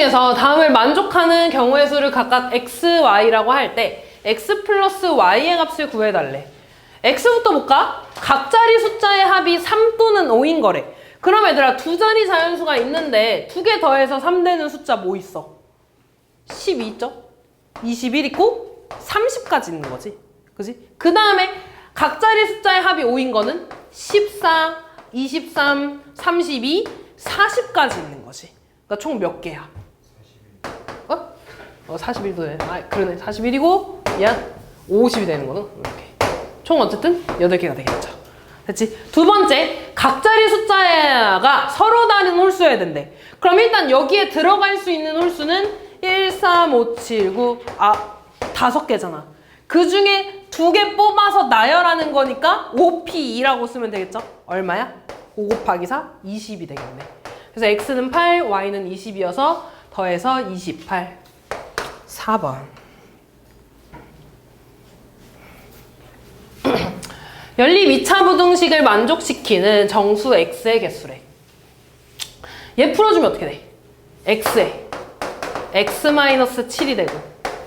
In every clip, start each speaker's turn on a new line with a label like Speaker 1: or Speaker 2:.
Speaker 1: 중에서 다음을 만족하는 경우의 수를 각각 x, y라고 할 때 x 플러스 y의 값을 구해달래. x부터 볼까? 각자리 숫자의 합이 3 또는 5인 거래. 그럼 얘들아 두 자리 자연수가 있는데 두 개 더해서 3 되는 숫자 뭐 있어? 12 있죠? 21 있고 30까지 있는 거지. 그지? 그 다음에 각자리 숫자의 합이 5인 거는 14, 23, 32, 40까지 있는 거지. 그러니까 총 몇 개야? 41도 돼. 아, 그러네. 41이고 약 50이 되는 거는 이렇게. 총 어쨌든 8개가 되겠죠. 됐지? 두 번째, 각자리 숫자가 서로 다른 홀수여야 된대. 그럼 일단 여기에 들어갈 수 있는 홀수는 1, 3, 5, 7, 9, 5개잖아. 그 중에 2개 뽑아서 나열하는 거니까 5p2라고 쓰면 되겠죠? 얼마야? 5 곱하기 4, 20이 되겠네. 그래서 x는 8, y는 20이어서 더해서 28. 4번. 연립 2차 부등식을 만족시키는 정수 x의 개수래. 얘 풀어주면 어떻게 돼? x에 x-7이 되고,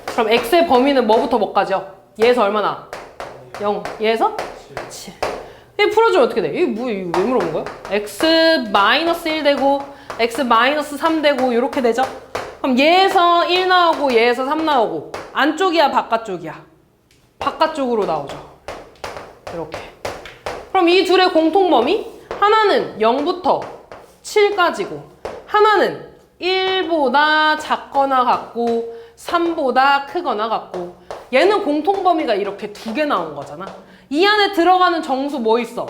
Speaker 1: 그럼 x의 범위는 뭐부터 뭐까지요? 얘에서 얼마나? 0. 얘에서 7. 얘 풀어주면 어떻게 돼? 이거 왜 물어본 거야? x-1 되고 x-3 되고 이렇게 되죠? 그럼 얘에서 1 나오고 얘에서 3 나오고 안쪽이야 바깥쪽이야? 바깥쪽으로 나오죠. 이렇게. 그럼 이 둘의 공통범위? 하나는 0부터 7까지고 하나는 1보다 작거나 같고 3보다 크거나 같고, 얘는 공통범위가 이렇게 2개 나온 거잖아. 이 안에 들어가는 정수 뭐 있어?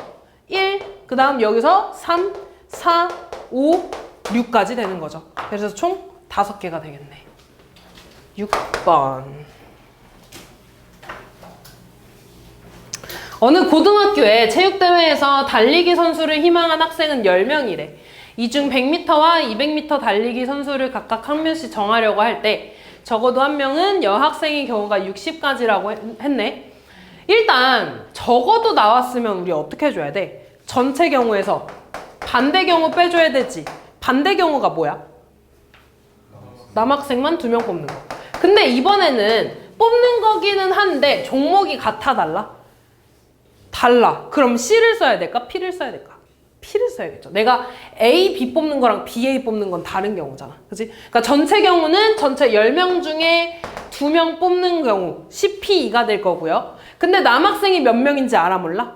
Speaker 1: 1, 그 다음 여기서 3, 4, 5, 6까지 되는 거죠. 그래서 총 5개가 되겠네. 6번. 어느 고등학교에 체육대회에서 달리기 선수를 희망한 학생은 10명이래. 이 중 100m와 200m 달리기 선수를 각각 한 명씩 정하려고 할 때 적어도 한 명은 여학생의 경우가 60까지라고 했네. 일단 적어도 나왔으면 우리 어떻게 해줘야 돼? 전체 경우에서 반대 경우 빼줘야 되지. 반대 경우가 뭐야? 남학생만 2명 뽑는 거. 근데 이번에는 뽑는 거기는 한데 종목이 같아 달라? 달라. 그럼 C를 써야 될까? P를 써야 될까? P를 써야겠죠. 내가 A, B 뽑는 거랑 BA 뽑는 건 다른 경우잖아. 그치? 그러니까 전체 경우는 전체 10명 중에 2명 뽑는 경우 CP2가 될 거고요. 근데 남학생이 몇 명인지 알아 몰라?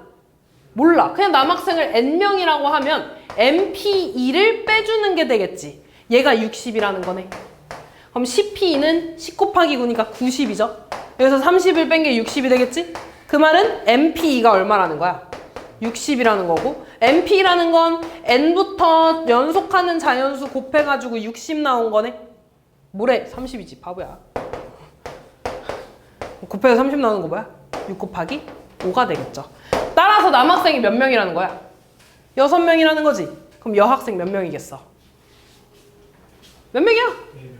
Speaker 1: 몰라. 그냥 남학생을 N명이라고 하면 MP2를 빼주는 게 되겠지. 얘가 60이라는 거네. 그럼 CP2는 10 곱하기 9니까 90이죠. 여기서 30을 뺀 게 60이 되겠지? 그 말은 MP2가 얼마라는 거야? 60이라는 거고, MP라는 건 N부터 연속하는 자연수 곱해가지고 60 나온 거네? 뭐래? 30이지, 바보야. 곱해서 30 나오는 거 뭐야? 6 곱하기 5가 되겠죠. 따라서 남학생이 몇 명이라는 거야? 6명이라는 거지. 그럼 여학생 몇 명이겠어? 몇 명이야?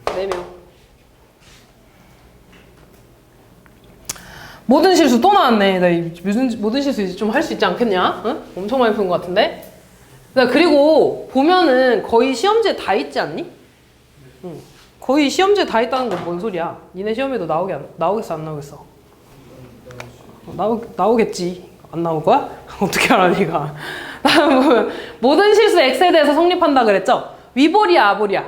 Speaker 1: 4명. 모든 실수 또 나왔네. 나 무슨 모든 실수 이제 좀 할 수 있지 않겠냐? 응? 엄청 많이 푼 것 같은데? 그리고 보면은 거의 시험지에 다 있지 않니? 응. 거의 시험지에 다 있다는 건 뭔 소리야? 니네 시험에도 나오겠어 안 나오겠어? 나오겠지. 안 나올 거야? 어떻게 알아 니가? 모든 실수 X에 대해서 성립한다 그랬죠? 위볼이야 아볼이야?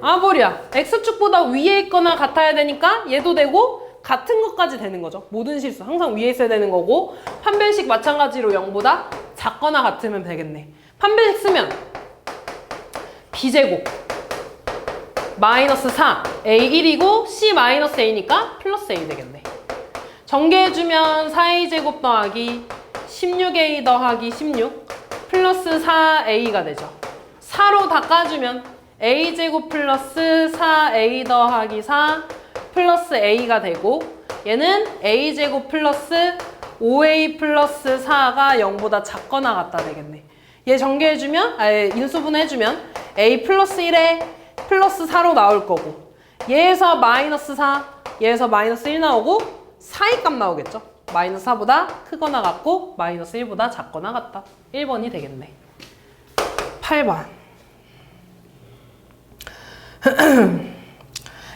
Speaker 1: 아볼이야. X축보다 위에 있거나 같아야 되니까 얘도 되고 같은 것까지 되는 거죠. 모든 실수 항상 위에 있어야 되는 거고, 판별식 마찬가지로 0보다 작거나 같으면 되겠네. 판별식 쓰면 B제곱 마이너스 4 A1이고 C 마이너스 A니까 플러스 A 되겠네. 전개해주면 4A제곱 더하기 16A 더하기 16 플러스 4A가 되죠. 4로 닦아주면 A제곱 플러스 4A 더하기 4 플러스 A가 되고, 얘는 A제곱 플러스 5A 플러스 4가 0보다 작거나 같다 되겠네. 얘 전개해주면, 인수분해해주면 A 플러스 1에 플러스 4로 나올 거고, 얘에서 마이너스 4, 얘에서 마이너스 1 나오고 사이 값 나오겠죠. 마이너스 4보다 크거나 같고 마이너스 1보다 작거나 같다. 1번이 되겠네. 8번.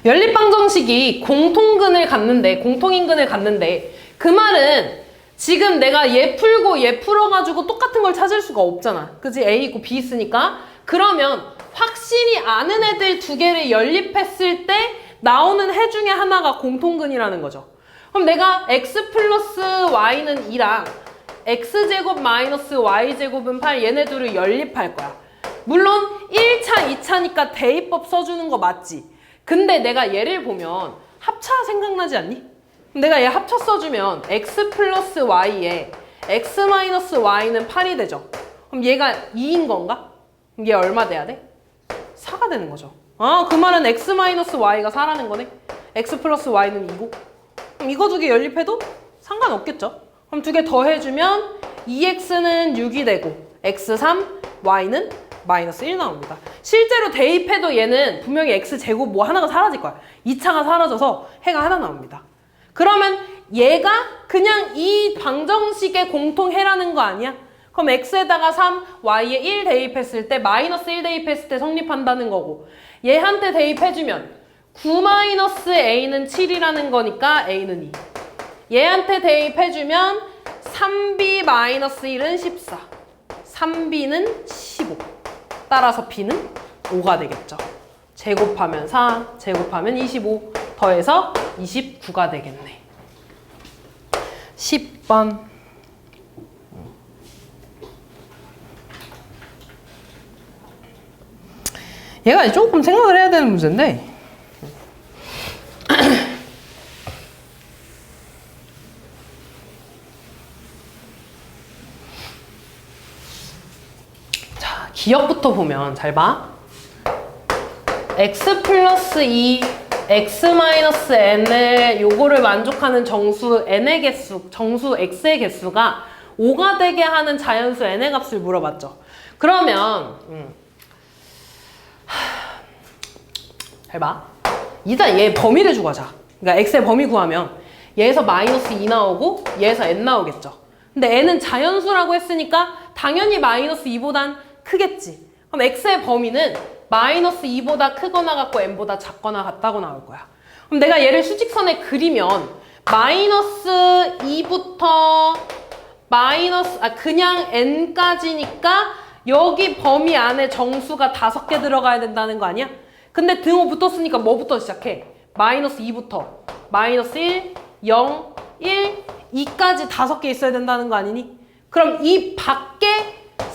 Speaker 1: 연립방정식이 공통인근을 갖는데 그 말은 지금 내가 얘 풀고 얘 풀어가지고 똑같은 걸 찾을 수가 없잖아. 그치? A 있고 B 있으니까. 그러면 확실히 아는 애들 두 개를 연립했을 때 나오는 해 중에 하나가 공통근이라는 거죠. 그럼 내가 x 플러스 y는 2랑 x제곱 마이너스 y제곱은 8 얘네 둘을 연립할 거야. 물론 1차, 2차니까 대입법 써주는 거 맞지? 근데 내가 얘를 보면 합차 생각나지 않니? 내가 얘 합쳐 써주면 x 플러스 y에 x 마이너스 y는 8이 되죠. 그럼 얘가 2인 건가? 그럼 얘 얼마 돼야 돼? 4가 되는 거죠. 아, 그 말은 x 마이너스 y가 4라는 거네. x 플러스 y는 2고. 그럼 이거 두 개 연립해도 상관없겠죠. 그럼 두 개 더해주면 2x는 6이 되고 x 3, y는 마이너스 1 나옵니다. 실제로 대입해도 얘는 분명히 x제곱 뭐 하나가 사라질 거야. 2차가 사라져서 해가 하나 나옵니다. 그러면 얘가 그냥 이 방정식의 공통해라는 거 아니야? 그럼 x에다가 3, y에 1 대입했을 때 마이너스 1 대입했을 때 성립한다는 거고 얘한테 대입해주면 9 마이너스 a는 7이라는 거니까 a는 2. 얘한테 대입해주면 3b 마이너스 1은 14. 3b는 15. 따라서 b는 5가 되겠죠. 제곱하면 4, 제곱하면 25, 더해서 29가 되겠네. 10번. 얘가 조금 생각을 해야 되는 문제인데 자, 기억부터 보면 잘 봐. x 플러스 2, x 마이너스 n을 요거를 만족하는 정수 n의 개수, 정수 x의 개수가 5가 되게 하는 자연수 n의 값을 물어봤죠. 그러면 잘 봐. 일단 얘 범위를 주고 하자. 그러니까 x의 범위 구하면 얘에서 마이너스 2 나오고 얘에서 n 나오겠죠. 근데 n은 자연수라고 했으니까 당연히 마이너스 2보단 크겠지. 그럼 x의 범위는 마이너스 2보다 크거나 같고 n보다 작거나 같다고 나올 거야. 그럼 내가 얘를 수직선에 그리면 마이너스 2부터 그냥 n까지니까 여기 범위 안에 정수가 5개 들어가야 된다는 거 아니야? 근데 등호 붙었으니까 뭐부터 시작해? 마이너스 2부터 마이너스 1, 0, 1, 2까지 5개 있어야 된다는 거 아니니? 그럼 이 밖에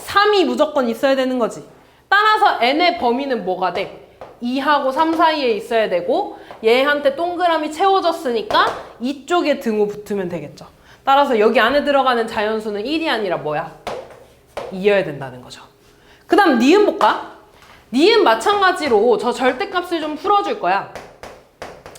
Speaker 1: 3이 무조건 있어야 되는 거지. 따라서 n의 범위는 뭐가 돼? 2하고 3 사이에 있어야 되고 얘한테 동그라미 채워졌으니까 이쪽에 등호 붙으면 되겠죠. 따라서 여기 안에 들어가는 자연수는 1이 아니라 뭐야? 2여야 된다는 거죠. 그 다음 니은 볼까? 니은 마찬가지로 저 절대값을 좀 풀어줄 거야.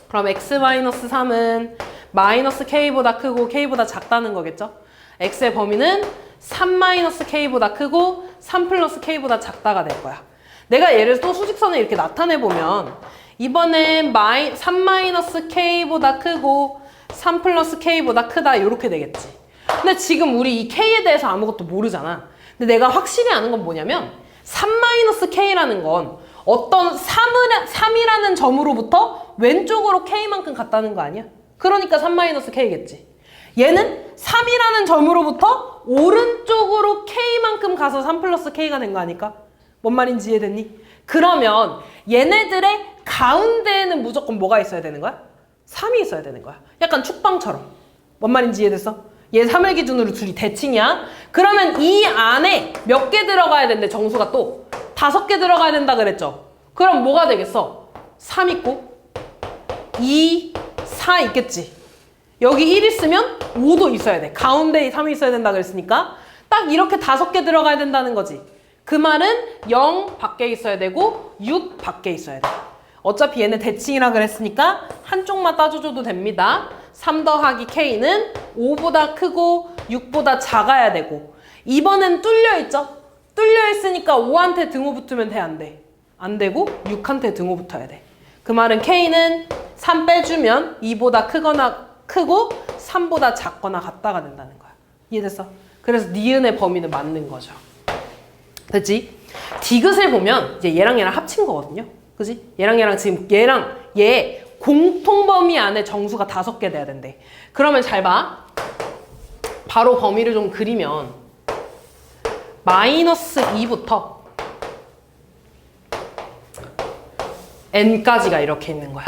Speaker 1: 그럼 x-3은 마이너스 k보다 크고 k보다 작다는 거겠죠? x의 범위는 3-k보다 크고 3 플러스 k보다 작다가 될 거야. 내가 얘를 또 수직선에 이렇게 나타내보면 이번엔 3-k보다 크고 3 플러스 k보다 크다 이렇게 되겠지. 근데 지금 우리 이 k에 대해서 아무것도 모르잖아. 근데 내가 확실히 아는 건 뭐냐면 3-k라는 건 어떤 3이라는 점으로부터 왼쪽으로 k만큼 갔다는 거 아니야? 그러니까 3-k겠지. 얘는 3이라는 점으로부터 오른쪽으로 k만큼 가서 3 플러스 k가 된 거 아닐까? 뭔 말인지 이해됐니? 그러면 얘네들의 가운데에는 무조건 뭐가 있어야 되는 거야? 3이 있어야 되는 거야. 약간 축방처럼. 뭔 말인지 이해됐어? 얘 3을 기준으로 둘이 대칭이야. 그러면 이 안에 몇 개 들어가야 되는데 정수가 또 5개 들어가야 된다 그랬죠? 그럼 뭐가 되겠어? 3 있고 2, 4 있겠지. 여기 1 있으면 5도 있어야 돼. 가운데에 3이 있어야 된다 그랬으니까 딱 이렇게 5개 들어가야 된다는 거지. 그 말은 0 밖에 있어야 되고 6 밖에 있어야 돼. 어차피 얘네 대칭이라 그랬으니까 한쪽만 따져줘도 됩니다. 3 더하기 k는 5보다 크고 6보다 작아야 되고 이번엔 뚫려있죠? 뚫려있으니까 5한테 등호 붙으면 돼, 안 돼? 안 되고 6한테 등호 붙어야 돼. 그 말은 k는 3 빼주면 2보다 크거나 크고 3보다 작거나 같다가 된다는 거야. 이해됐어? 그래서 니은의 범위는 맞는 거죠. 됐지? 디귿을 보면 이제 얘랑 합친 거거든요. 그지? 얘랑 지금 얘랑 얘 공통 범위 안에 정수가 5개 돼야 된대. 그러면 잘 봐. 바로 범위를 좀 그리면 마이너스 2부터 n까지가 이렇게 있는 거야.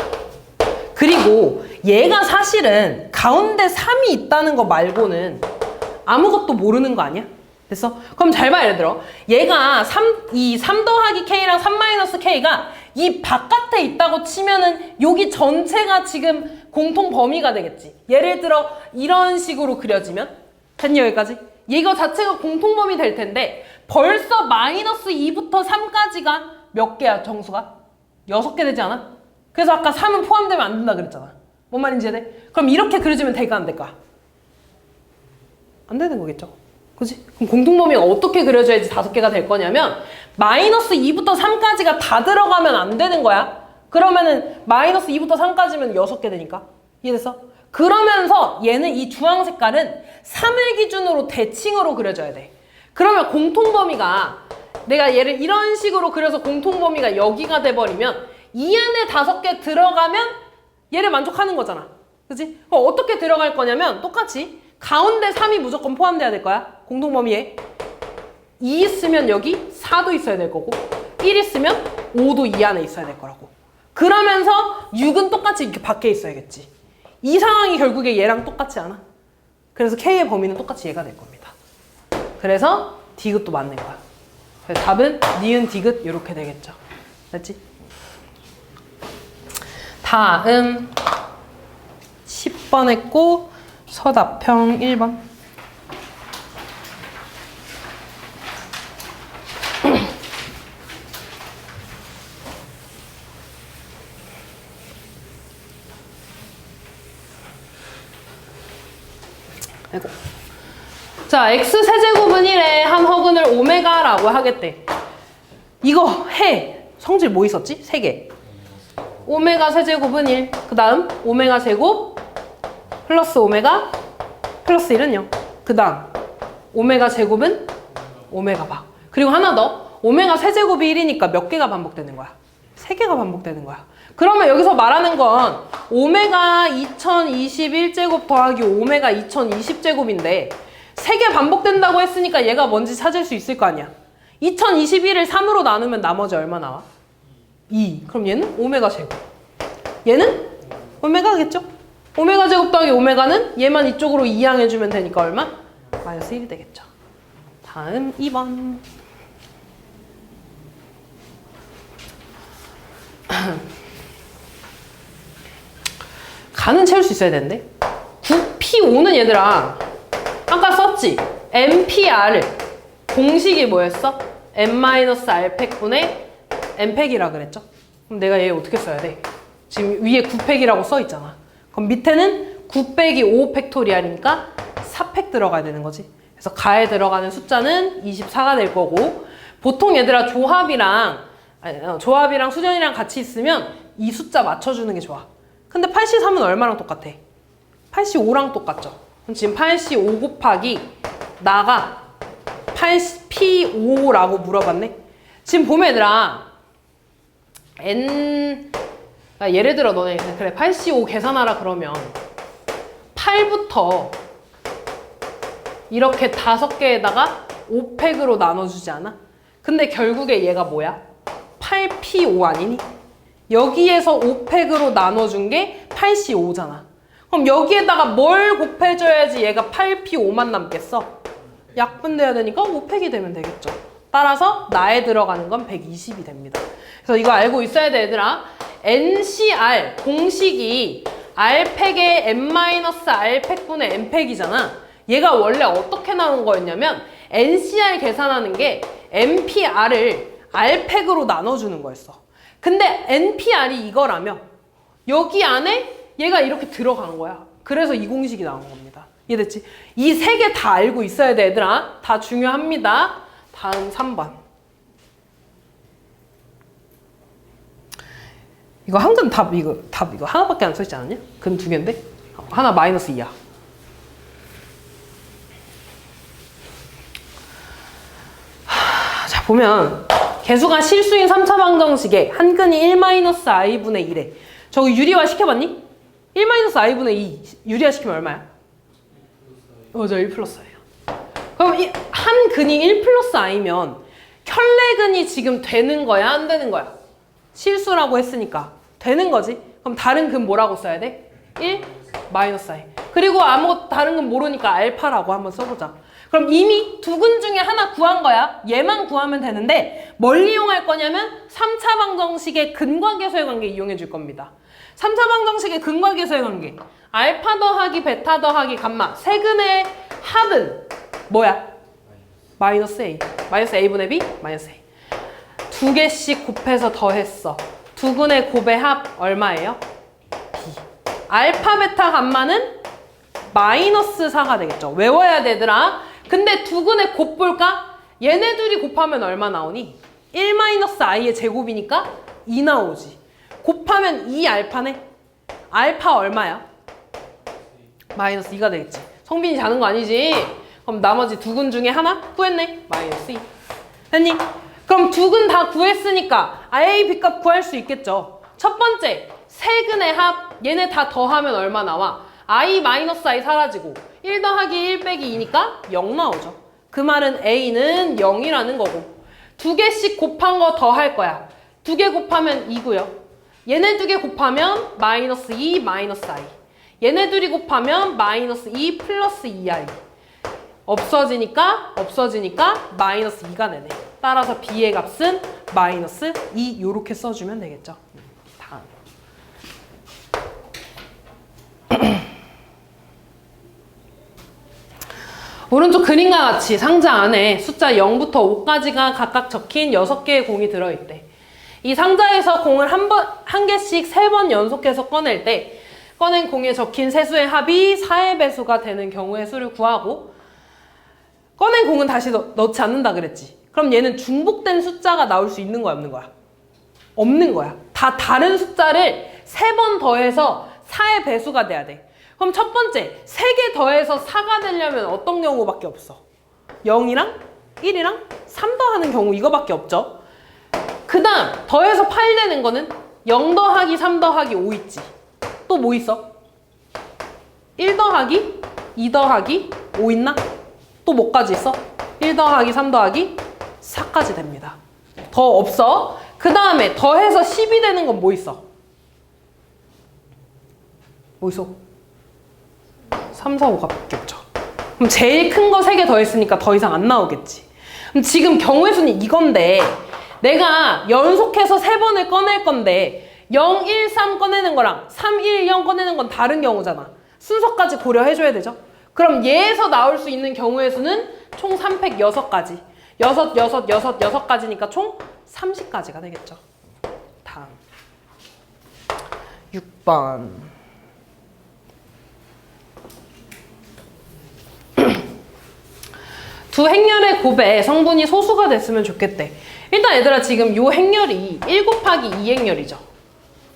Speaker 1: 그리고 얘가 사실은 가운데 3이 있다는 거 말고는 아무것도 모르는 거 아니야? 됐어? 그럼 잘 봐, 예를 들어. 얘가 이 3 더하기 k랑 3 마이너스 k가 이 바깥에 있다고 치면은 여기 전체가 지금 공통 범위가 되겠지. 예를 들어 이런 식으로 그려지면 됐니, 여기까지? 이거 자체가 공통 범위 될 텐데 벌써 마이너스 2부터 3까지가 몇 개야, 정수가? 6개 되지 않아? 그래서 아까 3은 포함되면 안 된다 그랬잖아. 뭔 말인지 이해돼? 그럼 이렇게 그려지면 될까 안 될까? 안 되는 거겠죠? 그지? 그럼 공통범위가 어떻게 그려져야지 5개가 될 거냐면 마이너스 2부터 3까지가 다 들어가면 안 되는 거야. 그러면은 마이너스 2부터 3까지면 6개 되니까. 이해됐어? 그러면서 얘는 이 주황 색깔은 3을 기준으로 대칭으로 그려져야 돼. 그러면 공통범위가 내가 얘를 이런 식으로 그려서 공통범위가 여기가 돼버리면 이 안에 5개 들어가면 얘를 만족하는 거잖아. 그치? 그럼 어떻게 들어갈 거냐면 똑같이 가운데 3이 무조건 포함돼야 될 거야. 공통범위에 2 있으면 여기 4도 있어야 될 거고 1 있으면 5도 이 안에 있어야 될 거라고. 그러면서 6은 똑같이 이렇게 밖에 있어야겠지. 이 상황이 결국에 얘랑 똑같지 않아? 그래서 K의 범위는 똑같이 얘가 될 겁니다. 그래서 디귿도 맞는 거야. 그래서 답은 니은 디귿 이렇게 되겠죠. 됐지? 다음 10번 했고 서답형 1번. 아이고. 자, x 세제곱은 1에 한 허근을 오메가라고 하겠대. 이거 해. 성질 뭐 있었지? 3개. 오메가 세제곱은 1. 그 다음 오메가 제곱 플러스 오메가 플러스 1은 0. 그 다음 오메가 제곱은 오메가 바. 그리고 하나 더. 오메가 세제곱이 1이니까 몇 개가 반복되는 거야? 3개가 반복되는 거야. 그러면 여기서 말하는 건 오메가 2021제곱 더하기 오메가 2020제곱인데 3개 반복된다고 했으니까 얘가 뭔지 찾을 수 있을 거 아니야. 2021을 3으로 나누면 나머지 얼마 나와? 2. 그럼 얘는 오메가 제곱. 얘는 오메가겠죠? 오메가 제곱 더하기 오메가는 얘만 이쪽으로 이항해주면 되니까 얼마? 마이너스 1이 되겠죠. 다음 2번. 가는 채울 수 있어야 되는데 9P5는 얘들아 아까 썼지? MPR 공식이 뭐였어? M-R팩분의 M팩이라 그랬죠? 그럼 내가 얘 어떻게 써야 돼? 지금 위에 9팩이라고 써 있잖아. 그럼 밑에는 9 빼기 5 팩토리얼이니까 4팩 들어가야 되는 거지. 그래서 가에 들어가는 숫자는 24가 될 거고 보통 얘들아 조합이랑 수전이랑 같이 있으면 이 숫자 맞춰주는 게 좋아. 근데 83은 얼마랑 똑같아? 85랑 똑같죠? 그럼 지금 85 곱하기 나가 85라고 물어봤네? 지금 보면 얘들아 예를 들어 너네 그래 85 계산하라 그러면 8부터 이렇게 5개에다가 5팩으로 나눠주지 않아? 근데 결국에 얘가 뭐야? 8P5 아니니? 여기에서 5팩으로 나눠준 게 85잖아. 그럼 여기에다가 뭘 곱해줘야지 얘가 8P5만 남겠어? 약분돼야 되니까 5팩이 되면 되겠죠. 따라서 나에 들어가는 건 120이 됩니다. 그래서 이거 알고 있어야 돼 얘들아. NCR 공식이 R팩의 M-R팩분의 M팩이잖아. 얘가 원래 어떻게 나온 거였냐면 NCR 계산하는 게 NPR을 R팩으로 나눠주는 거였어. 근데 NPR이 이거라며 여기 안에 얘가 이렇게 들어간 거야. 그래서 이 공식이 나온 겁니다. 이해됐지? 이 3개 다 알고 있어야 돼 얘들아. 다 중요합니다. 다음 3번. 이거 한근 답 이거 하나밖에 안 써있지 않았냐? 근 2개인데? 하나 마이너스 2야. 자 보면 개수가 실수인 3차 방정식에 한 근이 1-i분의 1에 저거 유리화 시켜봤니? 1-i분의 2 유리화 시키면 얼마야? 맞아, 1 플러스 i야. 그럼 한 근이 1 플러스 i면 켤레근이 지금 되는 거야, 안 되는 거야? 실수라고 했으니까 되는 거지. 그럼 다른 근 뭐라고 써야 돼? 1 마이너스 i. 그리고 아무것도 다른 근 모르니까 알파라고 한번 써보자. 그럼 이미 두 근 중에 하나 구한 거야. 얘만 구하면 되는데 뭘 이용할 거냐면 3차 방정식의 근과 계수의 관계 이용해 줄 겁니다. 3차 방정식의 근과 계수의 관계. 알파 더하기 베타 더하기 감마. 세 근의 합은 뭐야? 마이너스 a. 마이너스 a분의 b? 마이너스 a. 두 개씩 곱해서 더했어. 두 근의 곱의 합 얼마예요? b. 알파 베타 감마는 마이너스 4가 되겠죠. 외워야 되더라. 근데 두 근의 곱 볼까? 얘네 둘이 곱하면 얼마 나오니? 1-i의 제곱이니까 2 나오지. 곱하면 2 알파네. 알파 얼마야? 마이너스 2가 되겠지. 성빈이 자는 거 아니지? 그럼 나머지 두 근 중에 하나 구했네. 마이너스 2. 됐니? 그럼 두 근 다 구했으니까 a, b 값 구할 수 있겠죠. 첫 번째, 세 근의 합. 얘네 다 더하면 얼마 나와? i 사라지고 1 더하기 1 빼기 2니까 0 나오죠. 그 말은 a는 0이라는 거고 두 개씩 곱한 거 더 할 거야. 두 개 곱하면 2고요. 얘네 두 개 곱하면 마이너스 2 마이너스 i. 얘네 둘이 곱하면 마이너스 2 플러스 2i. 없어지니까 마이너스 2가 되네. 따라서 b의 값은 마이너스 2 요렇게 써주면 되겠죠. 다음. 오른쪽 그림과 같이 상자 안에 숫자 0부터 5까지가 각각 적힌 6개의 공이 들어있대. 이 상자에서 공을 한 개씩 3번 연속해서 꺼낼 때 꺼낸 공에 적힌 세수의 합이 4의 배수가 되는 경우의 수를 구하고 꺼낸 공은 다시 넣지 않는다 그랬지. 그럼 얘는 중복된 숫자가 나올 수 있는 거야, 없는 거야? 없는 거야. 다 다른 숫자를 3번 더해서 4의 배수가 돼야 돼. 그럼 첫 번째, 3개 더해서 4가 되려면 어떤 경우밖에 없어? 0이랑 1이랑 3 더하는 경우 이거밖에 없죠. 그 다음 더해서 8 되는 거는 0 더하기 3 더하기 5 있지. 또 뭐 있어? 1 더하기 2 더하기 5 있나? 또 뭐까지 있어? 1 더하기 3 더하기 4까지 됩니다. 더 없어. 그 다음에 더해서 10이 되는 건 뭐 있어? 뭐 있어? 3, 4, 5가 밖에 없죠. 그럼 제일 큰 거 3개 더했으니까 더 이상 안 나오겠지. 그럼 지금 경우의 수는 이건데 내가 연속해서 3번을 꺼낼 건데 0, 1, 3 꺼내는 거랑 3, 1, 0 꺼내는 건 다른 경우잖아. 순서까지 고려해줘야 되죠. 그럼 얘에서 나올 수 있는 경우의 수는 총 306가지. 6가지니까 총 30가지가 되겠죠. 다음 6번. 두 행렬의 곱에 성분이 소수가 됐으면 좋겠대. 일단 얘들아 지금 요 행렬이 1 곱하기 2 행렬이죠.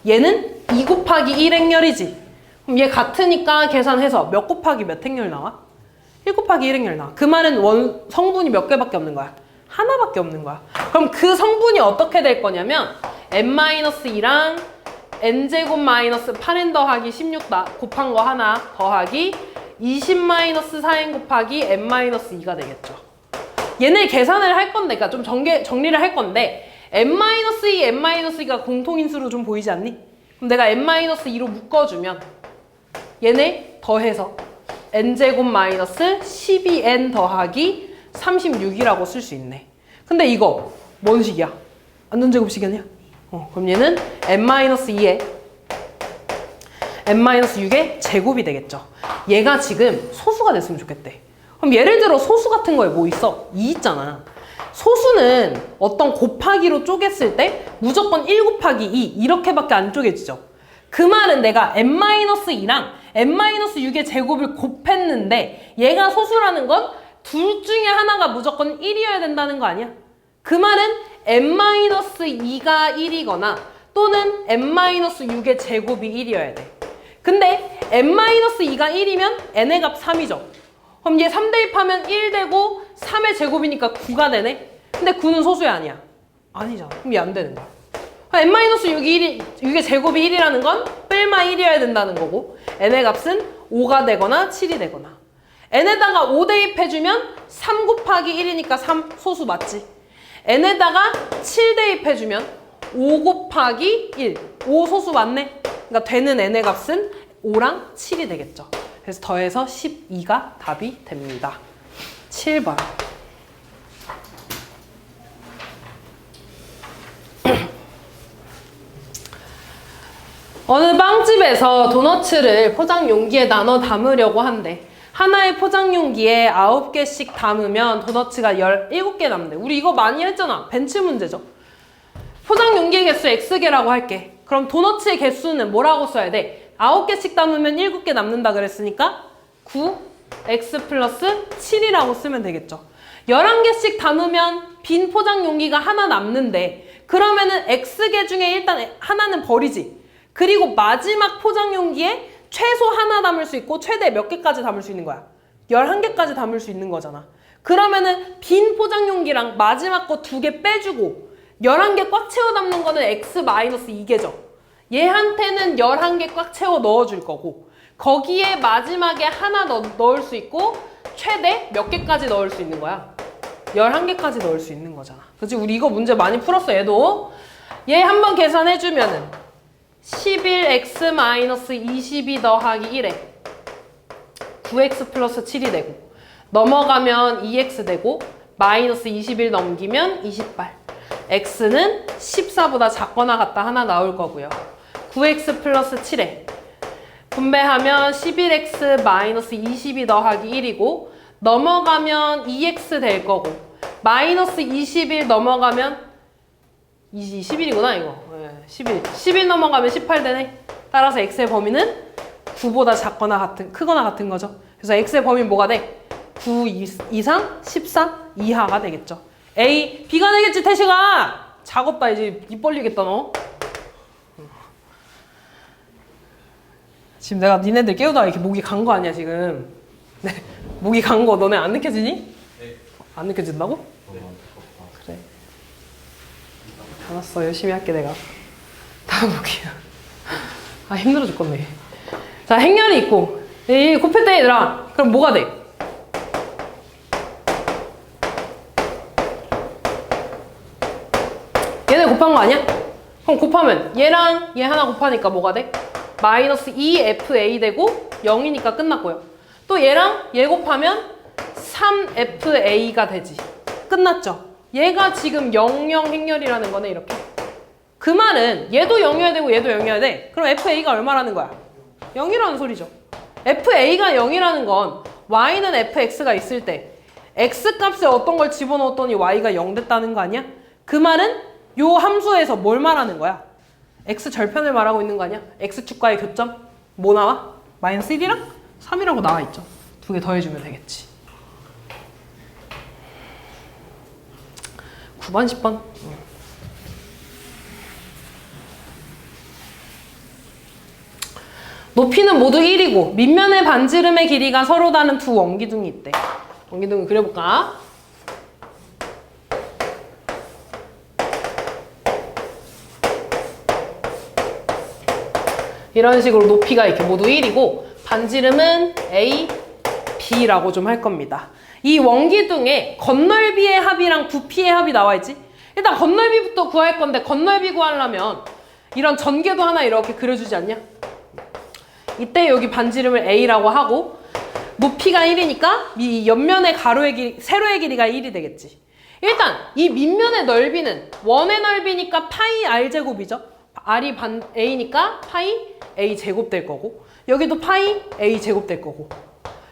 Speaker 1: 얘는 2 곱하기 1 행렬이지. 그럼 얘 같으니까 계산해서 몇 곱하기 몇 행렬 나와? 1 곱하기 1 행렬 나와. 그 말은 성분이 몇 개밖에 없는 거야? 하나밖에 없는 거야. 그럼 그 성분이 어떻게 될 거냐면 n-2랑 n제곱 마이너스 8n 더하기 16 곱한 거 하나 더하기 20-4n 곱하기 n-2가 되겠죠. 얘네 계산을 할 건데, 그러니까 좀 정리를 할 건데 n-2, n-2가 공통인수로 좀 보이지 않니? 그럼 내가 n-2로 묶어주면 얘네 더해서 n제곱 마이너스 12n 더하기 36이라고 쓸 수 있네. 근데 이거 뭔 식이야? 안전제곱식이 아니야? 그럼 얘는 n-2에 n-6의 제곱이 되겠죠. 얘가 지금 소수가 됐으면 좋겠대. 그럼 예를 들어 소수 같은 거에 뭐 있어? 2 있잖아. 소수는 어떤 곱하기로 쪼갰을 때 무조건 1 곱하기 2 이렇게밖에 안 쪼개지죠. 그 말은 내가 n-2랑 n-6의 제곱을 곱했는데 얘가 소수라는 건 둘 중에 하나가 무조건 1이어야 된다는 거 아니야? 그 말은 n-2가 1이거나 또는 n-6의 제곱이 1이어야 돼. 근데 n-2가 1이면 n의 값 3이죠. 그럼 얘 3 대입하면 1 되고 3의 제곱이니까 9가 되네? 근데 9는 소수야 아니야? 아니잖아. 그럼 얘 안 되는 거야. n-6이 6의 제곱이 1이라는 건 뺄마 1이어야 된다는 거고 n의 값은 5가 되거나 7이 되거나 n에다가 5 대입해주면 3 곱하기 1이니까 3 소수 맞지? n에다가 7 대입해주면 5 곱하기 1 5 소수 맞네? 그러니까 되는 n의 값은 5랑 7이 되겠죠. 그래서 더해서 12가 답이 됩니다. 7번. 어느 빵집에서 도너츠를 포장 용기에 나눠 담으려고 한대. 하나의 포장 용기에 9개씩 담으면 도너츠가 17개 남는데. 우리 이거 많이 했잖아. 벤츠 문제죠. 포장 용기의 개수 X개라고 할게. 그럼 도너츠의 개수는 뭐라고 써야 돼? 9개씩 담으면 7개 남는다 그랬으니까 9, X 플러스 7이라고 쓰면 되겠죠. 11개씩 담으면 빈 포장 용기가 하나 남는데 그러면은 X개 중에 일단 하나는 버리지. 그리고 마지막 포장 용기에 최소 하나 담을 수 있고 최대 몇 개까지 담을 수 있는 거야? 11개까지 담을 수 있는 거잖아. 그러면은 빈 포장 용기랑 마지막 거 2개 빼주고 11개 꽉 채워 담는 거는 X-2개죠. 얘한테는 11개 꽉 채워 넣어줄 거고 거기에 마지막에 하나 넣을 수 있고 최대 몇 개까지 넣을 수 있는 거야? 11개까지 넣을 수 있는 거잖아. 그치? 우리 이거 문제 많이 풀었어. 얘도. 얘 한번 계산해주면은 11x-22 더하기 1에 9x 플러스 7이 되고 넘어가면 2x 되고 마이너스 21 넘기면 28 x는 14보다 작거나 같다 하나 나올 거고요. 9x 플러스 7에 분배하면 11x-22 더하기 1이고 넘어가면 2x 될 거고 마이너스 21 넘어가면 21이구나 이거. 11 넘어가면 18 되네. 따라서 x의 범위는 9보다 작거나 크거나 같은 거죠. 그래서 x의 범위는 뭐가 돼? 9 이상 14 이하가 되겠죠. A, B가 되겠지 태식아. 작업다 이제 입 벌리겠다 너. 지금 내가 니네들 깨우다가 이렇게 목이 간 거 아니야 지금. 네. 목이 간 거 너네 안 느껴지니? 네. 안 느껴진다고? 네. 그래. 알았어 열심히 할게 내가. 다음 볼게요. 아 힘들어 죽겠네. 자 행렬이 있고 이 곱했대 얘들아. 그럼 뭐가 돼? 얘네 곱한 거 아니야? 그럼 곱하면 얘랑 얘 하나 곱하니까 뭐가 돼? 마이너스 2FA 되고 0이니까 끝났고요. 또 얘랑 얘 곱하면 3FA가 되지. 끝났죠? 얘가 지금 00 행렬이라는 거네 이렇게. 그 말은 얘도 0이어야 되고 얘도 0이어야 돼. 그럼 FA가 얼마라는 거야? 0이라는 소리죠. FA가 0이라는 건 Y는 FX가 있을 때 X 값에 어떤 걸 집어넣었더니 Y가 0 됐다는 거 아니야? 그 말은 요 함수에서 뭘 말하는 거야? X 절편을 말하고 있는 거 아니야? X축과의 교점? 뭐 나와? 마이너스 1이랑 3이라고 나와 있죠. 두 개 더해주면 되겠지. 9번, 10번. 높이는 모두 1이고 밑면의 반지름의 길이가 서로 다른 두 원기둥이 있대. 원기둥을 그려볼까? 이런 식으로 높이가 이렇게 모두 1이고 반지름은 A, B라고 좀 할 겁니다. 이 원기둥에 건널비의 합이랑 부피의 합이 나와 있지? 일단 건널비부터 구할 건데 건널비 구하려면 이런 전개도 하나 이렇게 그려주지 않냐? 이때 여기 반지름을 A라고 하고 높이가 1이니까 이 옆면의 가로의 길이, 세로의 길이가 1이 되겠지. 일단 이 밑면의 넓이는 원의 넓이니까 파이 R제곱이죠. R이 반 A니까 파이 A제곱 될 거고 여기도 파이 A제곱 될 거고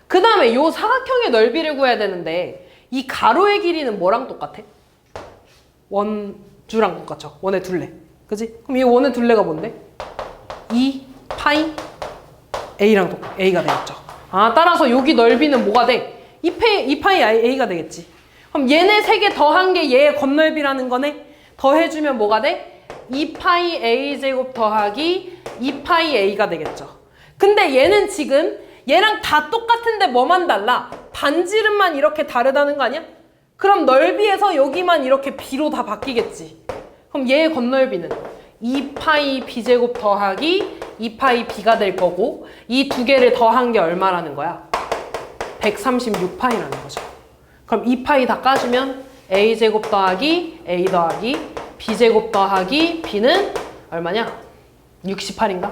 Speaker 1: 그 다음에 요 사각형의 넓이를 구해야 되는데 이 가로의 길이는 뭐랑 똑같아? 원주랑 똑같죠. 원의 둘레. 그지? 그럼 이 원의 둘레가 뭔데? 2 파이 A랑 똑같아. A가 되겠죠. 아, 따라서 여기 넓이는 뭐가 돼? 2 파이 A가 되겠지. 그럼 얘네 세 개 더한 게 얘의 겉넓이라는 거네? 더해주면 뭐가 돼? 2 파이 A제곱 더하기 2 파이 A가 되겠죠. 근데 얘는 지금 얘랑 다 똑같은데 뭐만 달라? 반지름만 이렇게 다르다는 거 아니야? 그럼 넓이에서 여기만 이렇게 B로 다 바뀌겠지. 그럼 얘의 건널비는 2파이 b제곱 더하기 2파이 b가 될 거고 이 두 개를 더한 게 얼마라는 거야? 136파이라는 거죠. 그럼 2파이 다 까주면 a제곱 더하기 a 더하기 b제곱 더하기 b는 얼마냐? 68인가?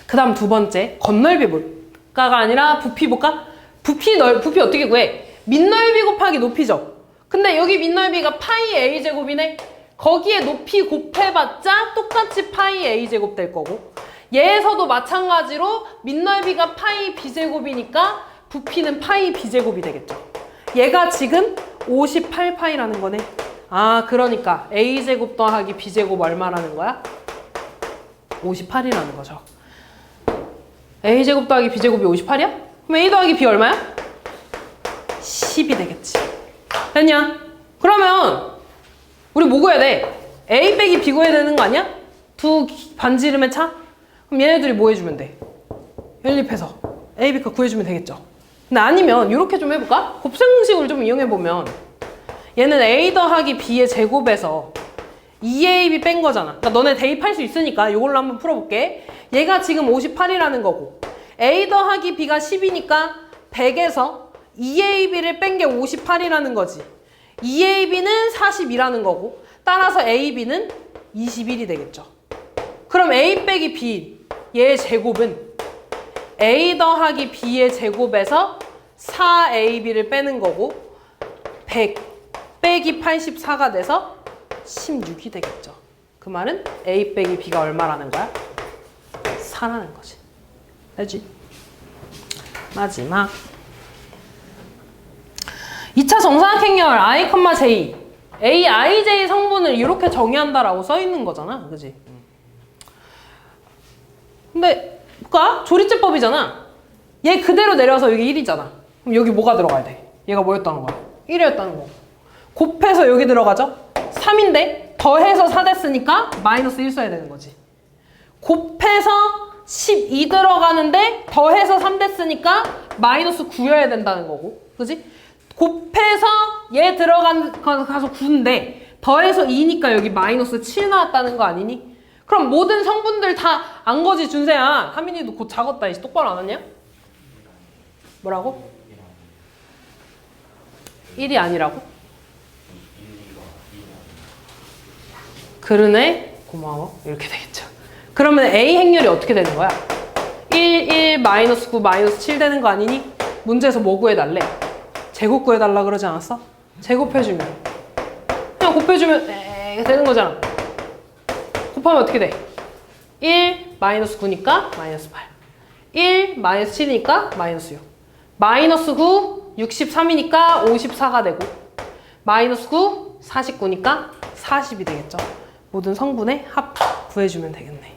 Speaker 1: 그 다음 두 번째 건널비 볼까가 아니라 부피 볼까? 부피 어떻게 구해? 밑넓이 곱하기 높이죠. 근데 여기 밑넓이가 파이 a제곱이네. 거기에 높이 곱해봤자 똑같이 파이 a제곱 될 거고 얘에서도 마찬가지로 밑넓이가 파이 b제곱이니까 부피는 파이 b제곱이 되겠죠. 얘가 지금 58파이라는 거네. 아, 그러니까 a제곱 더하기 b제곱 얼마라는 거야? 58이라는 거죠. a제곱 더하기 b제곱이 58이야? 그럼 a 더하기 b 얼마야? 10이 되겠지. 됐냐? 그러면 우리 뭐 구해야 돼? a 빼기 b 구해야 되는 거 아니야? 두 반지름의 차? 그럼 얘네들이 뭐 해주면 돼? 연립해서 a, b 값 구해주면 되겠죠. 근데 아니면 이렇게 좀 해볼까? 곱셈 공식을 좀 이용해보면 얘는 a 더하기 b의 제곱에서 2ab 뺀 거잖아. 그러니까 너네 대입할 수 있으니까 이걸로 한번 풀어볼게. 얘가 지금 58이라는 거고 a 더하기 b가 10이니까 100에서 2ab를 뺀 게 58이라는 거지. 2ab는 40이라는 거고 따라서 ab는 21이 되겠죠. 그럼 a 빼기 b 얘의 제곱은 a 더하기 b의 제곱에서 4ab를 빼는 거고 100 빼기 84가 돼서 16이 되겠죠. 그 말은 a 빼기 b가 얼마라는 거야? 4라는 거지. 알지? 마지막 2차 정사각형열 I, J A, I, J 성분을 이렇게 정의한다라고 써 있는 거잖아. 그지? 근데 볼까? 조리제법이잖아. 얘 그대로 내려서 여기 1이잖아. 그럼 여기 뭐가 들어가야 돼? 얘가 뭐였다는 거야? 1이었다는 거. 곱해서 여기 들어가죠? 3인데 더해서 4 됐으니까 마이너스 1 써야 되는 거지. 곱해서 12 들어가는데 더해서 3 됐으니까 마이너스 9여야 된다는 거고. 그지? 곱해서 얘 들어가서 9인데 더해서 2니까 여기 마이너스 7 나왔다는 거 아니니? 그럼 모든 성분들 다 안 거지, 준세야. 하민이도 곧 작았다. 이제 똑바로 안 왔냐? 뭐라고? 1이 아니라고? 그러네? 고마워. 이렇게 되겠죠. 그러면 A 행렬이 어떻게 되는 거야? 1, 1, 마이너스 9, 마이너스 7 되는 거 아니니? 문제에서 뭐 구해달래? 제곱 구해달라 그러지 않았어? 제곱해주면 그냥 곱해주면 되는 거잖아. 곱하면 어떻게 돼? 1, 마이너스 9니까 마이너스 8 1, 마이너스 7이니까 마이너스 6 마이너스 9, 63이니까 54가 되고 마이너스 9, 49니까 40이 되겠죠. 모든 성분의 합 구해주면 되겠네.